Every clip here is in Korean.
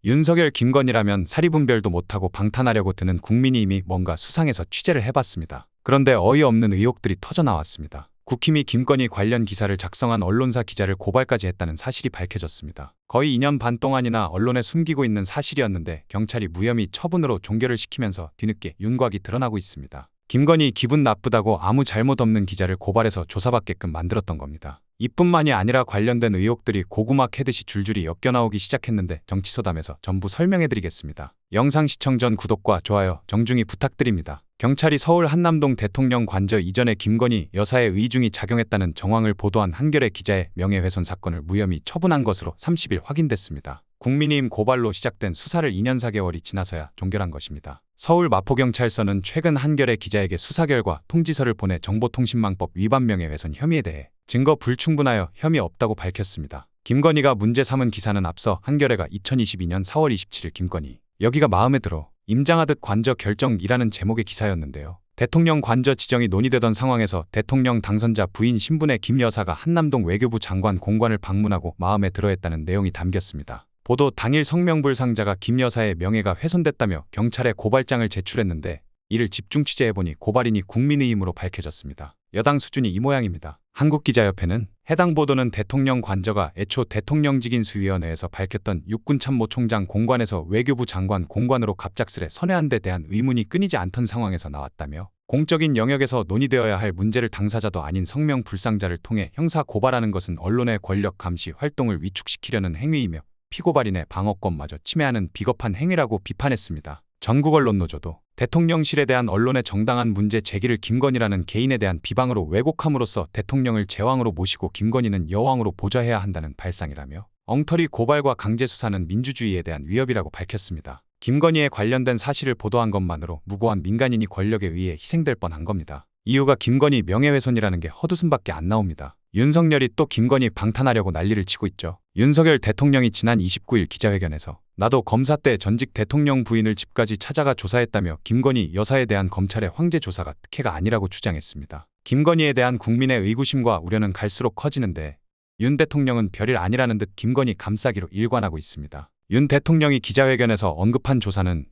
윤석열, 김건희라면 사리분별도 못하고 방탄하려고 드는 국민이 이미 뭔가 수상해서 취재를 해봤습니다. 그런데 어이없는 의혹들이 터져나왔습니다. 국힘이 김건희 관련 기사를 작성한 언론사 기자를 고발까지 했다는 사실이 밝혀졌습니다. 거의 2년 반 동안이나 언론에 숨기고 있는 사실이었는데 경찰이 무혐의 처분으로 종결을 시키면서 뒤늦게 윤곽이 드러나고 있습니다. 김건희 기분 나쁘다고 아무 잘못 없는 기자를 고발해서 조사받게끔 만들었던 겁니다. 이뿐만이 아니라 관련된 의혹들이 고구마 캐듯이 줄줄이 엮여나오기 시작했는데 정치소담에서 전부 설명해드리겠습니다. 영상 시청 전 구독과 좋아요 정중히 부탁드립니다. 경찰이 서울 한남동 대통령 관저 이전에 김건희 여사의 의중이 작용했다는 정황을 보도한 한겨레 기자의 명예훼손 사건을 무혐의 처분한 것으로 30일 확인됐습니다. 국민의힘 고발로 시작된 수사를 2년 4개월이 지나서야 종결한 것입니다. 서울 마포경찰서는 최근 한겨레 기자에게 수사 결과 통지서를 보내 정보통신망법 위반 명예훼손 혐의에 대해 증거 불충분하여 혐의 없다고 밝혔습니다. 김건희가 문제 삼은 기사는 앞서 한겨레가 2022년 4월 27일 김건희 여기가 마음에 들어 임장하듯 관저 결정이라는 제목의 기사였는데요. 대통령 관저 지정이 논의되던 상황에서 대통령 당선자 부인 신분의 김 여사가 한남동 외교부 장관 공관을 방문하고 마음에 들어했다는 내용이 담겼습니다. 보도 당일 성명불상자가 김 여사의 명예가 훼손됐다며 경찰에 고발장을 제출했는데 이를 집중 취재해보니 고발인이 국민의힘으로 밝혀졌습니다. 여당 수준이 이 모양입니다. 한국기자협회는 해당 보도는 대통령 관저가 애초 대통령직인수위원회에서 밝혔던 육군참모총장 공관에서 외교부 장관 공관으로 갑작스레 선회한 데 대한 의문이 끊이지 않던 상황에서 나왔다며 공적인 영역에서 논의되어야 할 문제를 당사자도 아닌 성명 불상자를 통해 형사 고발하는 것은 언론의 권력 감시 활동을 위축시키려는 행위이며 피고발인의 방어권마저 침해하는 비겁한 행위라고 비판했습니다. 전국 언론 노조도 대통령실에 대한 언론의 정당한 문제 제기를 김건희라는 개인에 대한 비방으로 왜곡함으로써 대통령을 제왕으로 모시고 김건희는 여왕으로 보좌해야 한다는 발상이라며 엉터리 고발과 강제 수사는 민주주의에 대한 위협이라고 밝혔습니다. 김건희에 관련된 사실을 보도한 것만으로 무고한 민간인이 권력에 의해 희생될 뻔한 겁니다. 이유가 김건희 명예훼손이라는 게 헛웃음밖에 안 나옵니다. 윤석열이 또 김건희 방탄하려고 난리를 치고 있죠. 윤석열 대통령이 지난 29일 기자회견에서 나도 검사 때 전직 대통령 부인을 집까지 찾아가 조사했다며 김건희 여사에 대한 검찰의 황제 조사가 특혜가 아니라고 주장했습니다. 김건희에 대한 국민의 의구심과 우려는 갈수록 커지는데 윤 대통령은 별일 아니라는 듯 김건희 감싸기로 일관하고 있습니다. 윤 대통령이 기자회견에서 언급한 조사는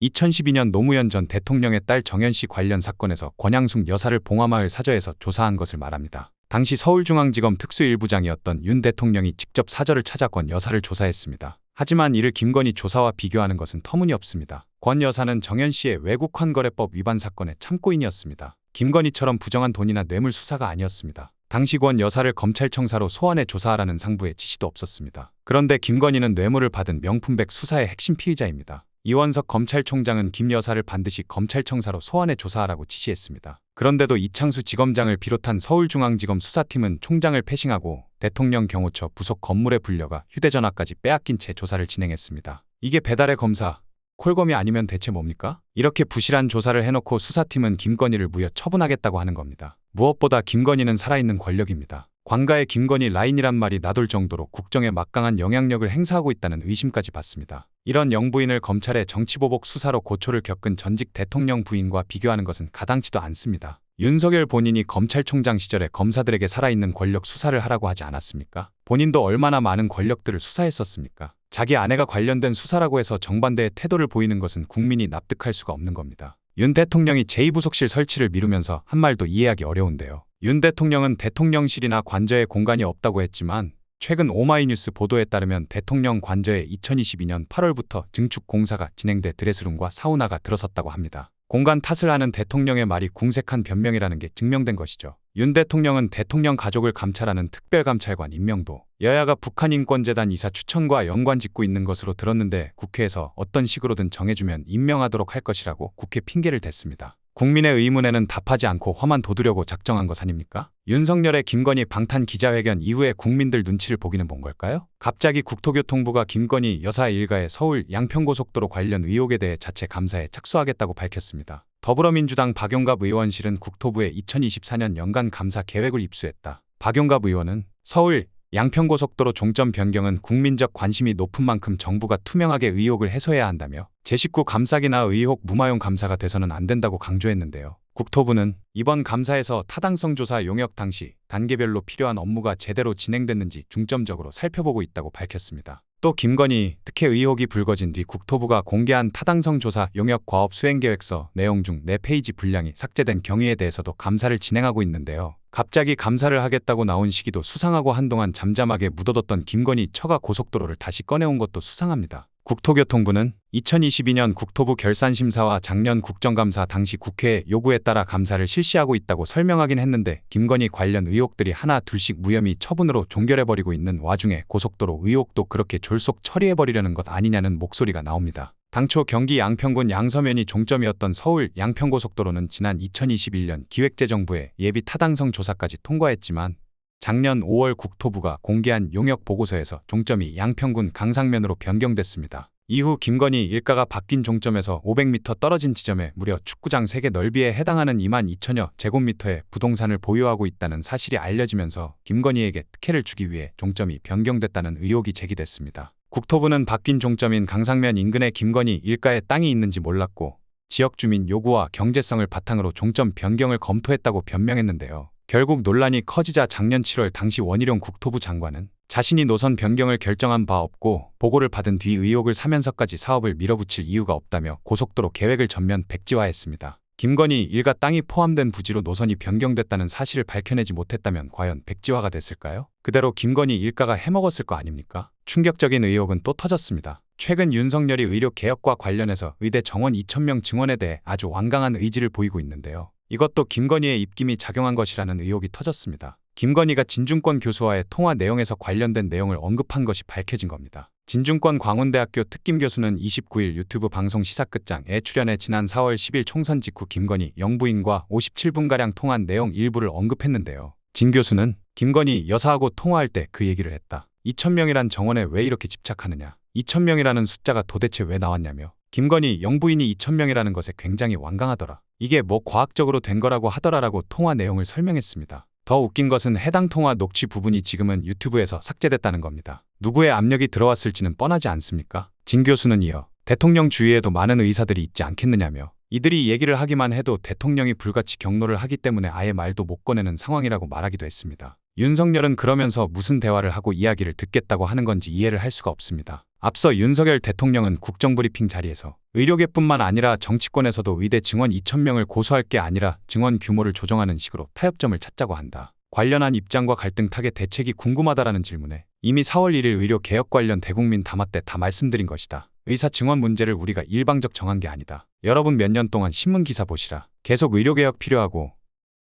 2012년 노무현 전 대통령의 딸 정연 씨 관련 사건에서 권양숙 여사를 봉화마을 사저에서 조사한 것을 말합니다. 당시 서울중앙지검 특수일부장이었던 윤 대통령이 직접 사저를 찾아 권 여사를 조사했습니다. 하지만 이를 김건희 조사와 비교하는 것은 터무니없습니다. 권 여사는 정연 씨의 외국환거래법 위반 사건의 참고인이었습니다. 김건희처럼 부정한 돈이나 뇌물 수사가 아니었습니다. 당시 권 여사를 검찰청사로 소환해 조사하라는 상부의 지시도 없었습니다. 그런데 김건희는 뇌물을 받은 명품백 수사의 핵심 피의자입니다. 이원석 검찰총장은 김 여사를 반드시 검찰청사로 소환해 조사하라고 지시했습니다. 그런데도 이창수 지검장을 비롯한 서울중앙지검 수사팀은 총장을 패싱하고 대통령 경호처 부속 건물에 불려가 휴대전화까지 빼앗긴 채 조사를 진행했습니다. 이게 배달의 검사, 콜검이 아니면 대체 뭡니까? 이렇게 부실한 조사를 해놓고 수사팀은 김건희를 무혐의 처분하겠다고 하는 겁니다. 무엇보다 김건희는 살아있는 권력입니다. 관가의 김건희 라인이란 말이 나돌 정도로 국정에 막강한 영향력을 행사하고 있다는 의심까지 받습니다. 이런 영부인을 검찰의 정치보복 수사로 고초를 겪은 전직 대통령 부인과 비교하는 것은 가당치도 않습니다. 윤석열 본인이 검찰총장 시절에 검사들에게 살아있는 권력 수사를 하라고 하지 않았습니까? 본인도 얼마나 많은 권력들을 수사했었습니까? 자기 아내가 관련된 수사라고 해서 정반대의 태도를 보이는 것은 국민이 납득할 수가 없는 겁니다. 윤 대통령이 제2부속실 설치를 미루면서 한 말도 이해하기 어려운데요. 윤 대통령은 대통령실이나 관저에 공간이 없다고 했지만 최근 오마이뉴스 보도에 따르면 대통령 관저에 2022년 8월부터 증축 공사가 진행돼 드레스룸과 사우나가 들어섰다고 합니다. 공간 탓을 하는 대통령의 말이 궁색한 변명이라는 게 증명된 것이죠. 윤 대통령은 대통령 가족을 감찰하는 특별감찰관 임명도 여야가 북한인권재단 이사 추천과 연관 짓고 있는 것으로 들었는데 국회에서 어떤 식으로든 정해주면 임명하도록 할 것이라고 국회 핑계를 댔습니다. 국민의 의문에는 답하지 않고 화만 돋우려고 작정한 것 아닙니까? 윤석열의 김건희 방탄 기자회견 이후에 국민들 눈치를 보기는 본 걸까요? 갑자기 국토교통부가 김건희 여사 일가의 서울 양평고속도로 관련 의혹에 대해 자체 감사에 착수하겠다고 밝혔습니다. 더불어민주당 박용갑 의원실은 국토부에 2024년 연간 감사 계획을 입수했다. 박용갑 의원은 서울 양평고속도로 종점 변경은 국민적 관심이 높은 만큼 정부가 투명하게 의혹을 해소해야 한다며 제19 감사기나 의혹 무마용 감사가 돼서는 안 된다고 강조했는데요. 국토부는 이번 감사에서 타당성 조사 용역 당시 단계별로 필요한 업무가 제대로 진행됐는지 중점적으로 살펴보고 있다고 밝혔습니다. 또 김건희 특혜 의혹이 불거진 뒤 국토부가 공개한 타당성 조사 용역 과업 수행계획서 내용 중 4페이지 분량이 삭제된 경위에 대해서도 감사를 진행하고 있는데요. 갑자기 감사를 하겠다고 나온 시기도 수상하고 한동안 잠잠하게 묻어뒀던 김건희 처가 고속도로를 다시 꺼내온 것도 수상합니다. 국토교통부는 2022년 국토부 결산심사와 작년 국정감사 당시 국회의 요구에 따라 감사를 실시하고 있다고 설명하긴 했는데 김건희 관련 의혹들이 하나 둘씩 무혐의 처분으로 종결해버리고 있는 와중에 고속도로 의혹도 그렇게 졸속 처리해버리려는 것 아니냐는 목소리가 나옵니다. 당초 경기 양평군 양서면이 종점이었던 서울 양평고속도로는 지난 2021년 기획재정부의 예비 타당성 조사까지 통과했지만 작년 5월 국토부가 공개한 용역 보고서에서 종점이 양평군 강상면으로 변경됐습니다. 이후 김건희 일가가 바뀐 종점에서 500m 떨어진 지점에 무려 축구장 3개 넓이에 해당하는 22,000여 제곱미터의 부동산을 보유하고 있다는 사실이 알려지면서 김건희에게 특혜를 주기 위해 종점이 변경됐다는 의혹이 제기됐습니다. 국토부는 바뀐 종점인 강상면 인근에 김건희 일가의 땅이 있는지 몰랐고 지역 주민 요구와 경제성을 바탕으로 종점 변경을 검토했다고 변명했는데요. 결국 논란이 커지자 작년 7월 당시 원희룡 국토부 장관은 자신이 노선 변경을 결정한 바 없고 보고를 받은 뒤 의혹을 사면서까지 사업을 밀어붙일 이유가 없다며 고속도로 계획을 전면 백지화했습니다. 김건희 일가 땅이 포함된 부지로 노선이 변경됐다는 사실을 밝혀내지 못했다면 과연 백지화가 됐을까요? 그대로 김건희 일가가 해먹었을 거 아닙니까? 충격적인 의혹은 또 터졌습니다. 최근 윤석열이 의료 개혁과 관련해서 의대 정원 2,000명 증원에 대해 아주 완강한 의지를 보이고 있는데요. 이것도 김건희의 입김이 작용한 것이라는 의혹이 터졌습니다. 김건희가 진중권 교수와의 통화 내용에서 관련된 내용을 언급한 것이 밝혀진 겁니다. 진중권 광운대학교 특김 교수는 29일 유튜브 방송 시사끝장에 출연해 지난 4월 10일 총선 직후 김건희 영부인과 57분가량 통한 내용 일부를 언급했는데요. 진 교수는 김건희 여사하고 통화할 때 그 얘기를 했다. 2,000명이란 정원에 왜 이렇게 집착하느냐. 2,000명이라는 숫자가 도대체 왜 나왔냐며. 김건희 영부인이 2,000명이라는 것에 굉장히 완강하더라. 이게 뭐 과학적으로 된 거라고 하더라라고 통화 내용을 설명했습니다. 더 웃긴 것은 해당 통화 녹취 부분이 지금은 유튜브에서 삭제됐다는 겁니다. 누구의 압력이 들어왔을지는 뻔하지 않습니까? 진 교수는 이어 대통령 주위에도 많은 의사들이 있지 않겠느냐며 이들이 얘기를 하기만 해도 대통령이 불같이 경로를 하기 때문에 아예 말도 못 꺼내는 상황이라고 말하기도 했습니다. 윤석열은 그러면서 무슨 대화를 하고 이야기를 듣겠다고 하는 건지 이해를 할 수가 없습니다. 앞서 윤석열 대통령은 국정브리핑 자리에서 의료계뿐만 아니라 정치권에서도 의대 증원 2,000명을 고소할 게 아니라 증원 규모를 조정하는 식으로 타협점을 찾자고 한다. 관련한 입장과 갈등 타개 대책이 궁금하다라는 질문에 이미 4월 1일 의료개혁 관련 대국민 담화 때 다 말씀드린 것이다. 의사 증원 문제를 우리가 일방적 정한 게 아니다. 여러분 몇 년 동안 신문 기사 보시라. 계속 의료개혁 필요하고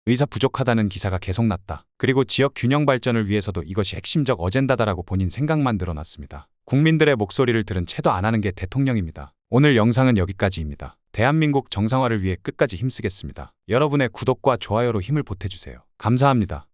의사 부족하다는 기사가 계속 났다. 그리고 지역 균형 발전을 위해서도 이것이 핵심적 어젠다다라고 본인 생각만 늘어났습니다. 국민들의 목소리를 들은 채도 안 하는 게 대통령입니다. 오늘 영상은 여기까지입니다. 대한민국 정상화를 위해 끝까지 힘쓰겠습니다. 여러분의 구독과 좋아요로 힘을 보태주세요. 감사합니다.